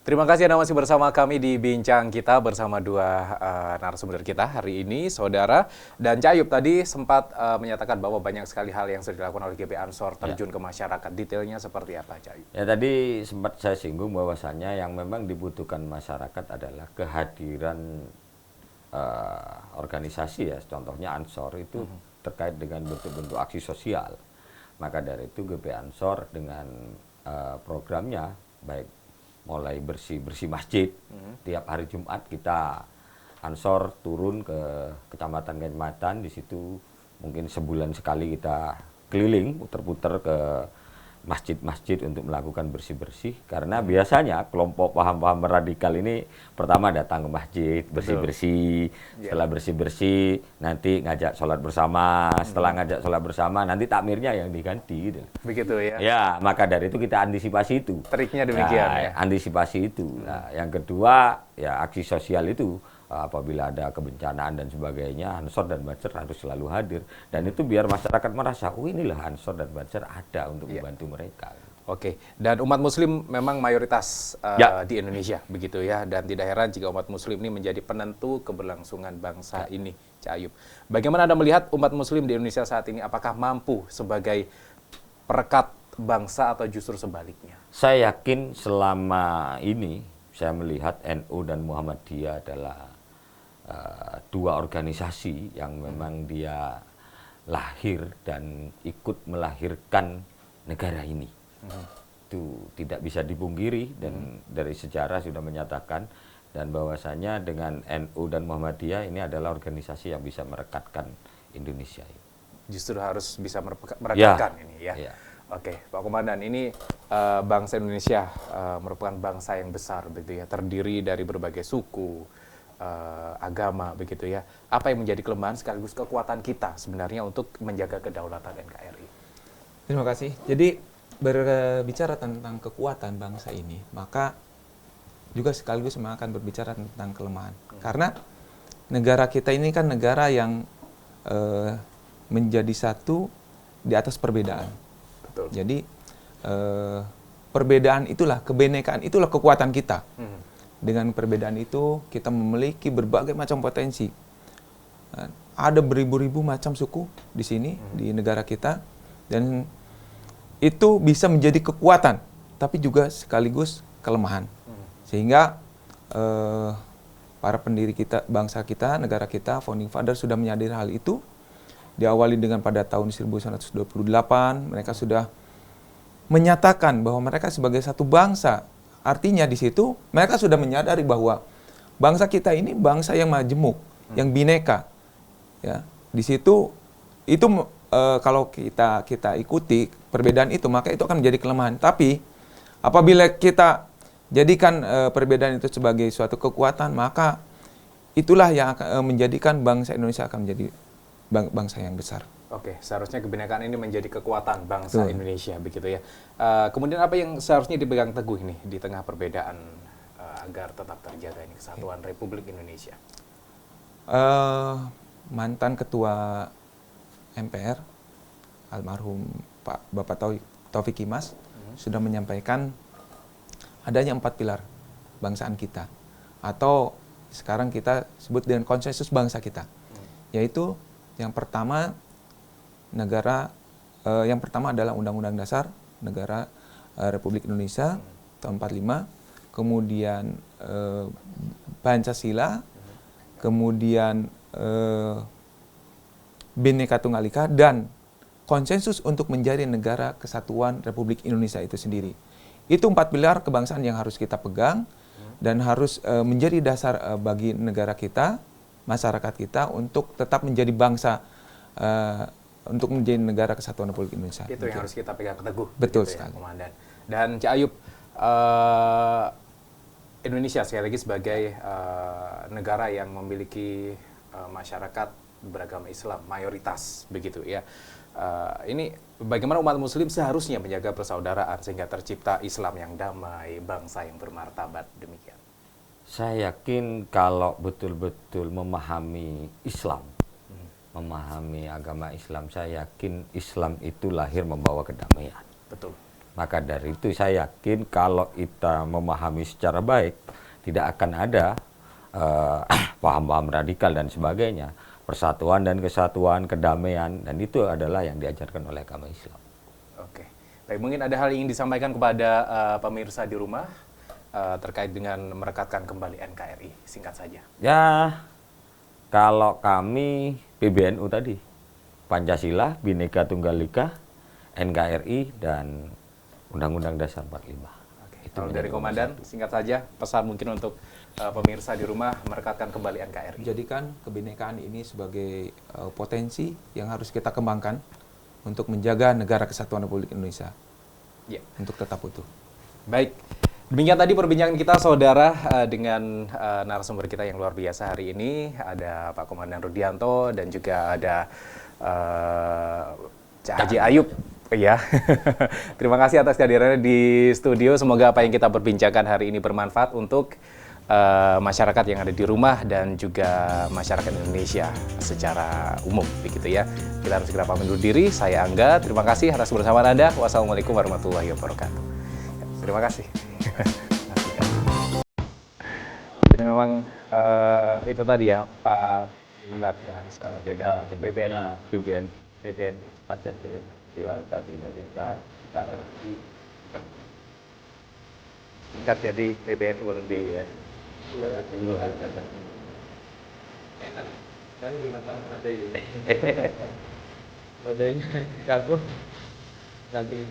Terima kasih Anda masih bersama kami di Bincang Kita bersama dua narasumber kita hari ini, Saudara. Dan Cayub tadi sempat menyatakan bahwa banyak sekali hal yang sudah dilakukan oleh GP Ansor terjun ke masyarakat. Detailnya seperti apa, Cayub? Ya, tadi sempat saya singgung bahwasannya yang memang dibutuhkan masyarakat adalah kehadiran organisasi, ya, contohnya Ansor itu terkait dengan bentuk-bentuk aksi sosial. Maka dari itu GP Ansor dengan programnya, baik mulai bersih-bersih masjid, tiap hari Jumat kita Ansor turun ke kecamatan-kecamatan, di situ mungkin sebulan sekali kita keliling, putar-putar ke masjid-masjid untuk melakukan bersih-bersih, karena biasanya kelompok paham-paham radikal ini pertama datang ke masjid, bersih-bersih, setelah bersih-bersih nanti ngajak sholat bersama, setelah ngajak sholat bersama nanti takmirnya yang diganti gitu. Begitu ya? Ya, maka dari itu kita antisipasi itu. Triknya demikian ya? Antisipasi itu. Nah, yang kedua, ya aksi sosial itu. Apabila ada kebencanaan dan sebagainya, Ansor dan Banser harus selalu hadir. Dan itu biar masyarakat merasa, oh inilah Ansor dan Banser ada untuk membantu mereka. Oke, dan umat Muslim memang mayoritas di Indonesia, begitu ya. Dan tidak heran jika umat Muslim ini menjadi penentu keberlangsungan bangsa ini, Cak Ayub. Bagaimana Anda melihat umat Muslim di Indonesia saat ini? Apakah mampu sebagai perekat bangsa atau justru sebaliknya? Saya yakin selama ini saya melihat NU dan Muhammadiyah adalah dua organisasi yang memang dia lahir dan ikut melahirkan negara ini. Itu tidak bisa dipungkiri, dan dari sejarah sudah menyatakan, dan bahwasanya dengan NU dan Muhammadiyah ini adalah organisasi yang bisa merekatkan Indonesia. Justru harus bisa merekatkan ini ya. Ya. Oke, Pak Komandan, ini bangsa Indonesia merupakan bangsa yang besar, begitu ya, terdiri dari berbagai suku, agama, begitu ya. Apa yang menjadi kelemahan sekaligus kekuatan kita sebenarnya untuk menjaga kedaulatan NKRI? Terima kasih. Jadi berbicara tentang kekuatan bangsa ini, maka juga sekaligus akan berbicara tentang kelemahan. Karena negara kita ini kan negara yang menjadi satu di atas perbedaan. Betul. Jadi perbedaan itulah, kebinekaan itulah kekuatan kita. Dengan perbedaan itu kita memiliki berbagai macam potensi. Ada beribu-ribu macam suku di sini, di negara kita, dan itu bisa menjadi kekuatan, tapi juga sekaligus kelemahan. Sehingga para pendiri kita, bangsa kita, negara kita, founding father sudah menyadari hal itu. Diawali dengan pada tahun 1928, mereka sudah menyatakan bahwa mereka sebagai satu bangsa. Artinya di situ mereka sudah menyadari bahwa bangsa kita ini bangsa yang majemuk, yang bineka. Ya, di situ itu kalau kita ikuti perbedaan itu, maka itu akan menjadi kelemahan. Tapi apabila kita jadikan perbedaan itu sebagai suatu kekuatan, maka itulah yang akan menjadikan bangsa Indonesia akan menjadi bangsa yang besar. Oke, seharusnya kebinekaan ini menjadi kekuatan bangsa Indonesia, begitu ya. Kemudian apa yang seharusnya dipegang teguh ini di tengah perbedaan agar tetap terjaga ini kesatuan Republik Indonesia? Mantan Ketua MPR, almarhum Bapak Taufik Kimas, sudah menyampaikan adanya 4 pilar bangsaan kita, atau sekarang kita sebut dengan konsensus bangsa kita, yaitu yang pertama yang pertama adalah Undang-Undang Dasar Negara Republik Indonesia tahun 45, kemudian Pancasila, kemudian Bhinneka Tunggal Ika, dan konsensus untuk menjadi negara kesatuan Republik Indonesia itu sendiri. Itu 4 pilar kebangsaan yang harus kita pegang dan harus menjadi dasar bagi negara kita, masyarakat kita untuk tetap menjadi bangsa, untuk menjadi negara kesatuan Republik Indonesia. Itu yang harus kita pegang teguh. Betul gitu sekali. ya, Komandan. Dan Cak Ayub, Indonesia sekali lagi sebagai negara yang memiliki masyarakat beragama Islam mayoritas, begitu ya. Ini bagaimana umat Muslim seharusnya menjaga persaudaraan sehingga tercipta Islam yang damai, bangsa yang bermartabat, demikian. Saya yakin kalau betul-betul memahami Islam, memahami agama Islam, saya yakin Islam itu lahir membawa kedamaian. Betul. Maka dari itu saya yakin kalau kita memahami secara baik, tidak akan ada paham-paham radikal dan sebagainya. Persatuan dan kesatuan, kedamaian, dan itu adalah yang diajarkan oleh agama Islam. Oke, baik, mungkin ada hal yang ingin disampaikan kepada pemirsa di rumah terkait dengan merekatkan kembali NKRI, singkat saja. Ya, kalau kami PBNU tadi, Pancasila, Bhinneka Tunggal Ika, NKRI, dan Undang-Undang Dasar 45. Oke, kalau dari Komandan, singkat saja, pesan mungkin untuk pemirsa di rumah merekatkan kembali NKRI. Jadikan kebinekaan ini sebagai potensi yang harus kita kembangkan untuk menjaga negara kesatuan Republik Indonesia untuk tetap utuh. Baik, demikian tadi perbincangan kita saudara dengan narasumber kita yang luar biasa hari ini. Ada Pak Komandan Rudianto dan juga ada Cak Haji Ayub. Ya, terima kasih atas kehadirannya di studio. Semoga apa yang kita perbincangkan hari ini bermanfaat untuk masyarakat yang ada di rumah dan juga masyarakat Indonesia secara umum, begitu ya. Kita harus segera pamit undur diri. Saya Angga. Terima kasih atas kebersamaan Anda. Wassalamualaikum warahmatullahi wabarakatuh. Ya, terima kasih. Jadi memang itu tadi ya Pak Ingat jaga BBN pajak tingkat jadi BBN lebih ya. Ada ini, aku nanti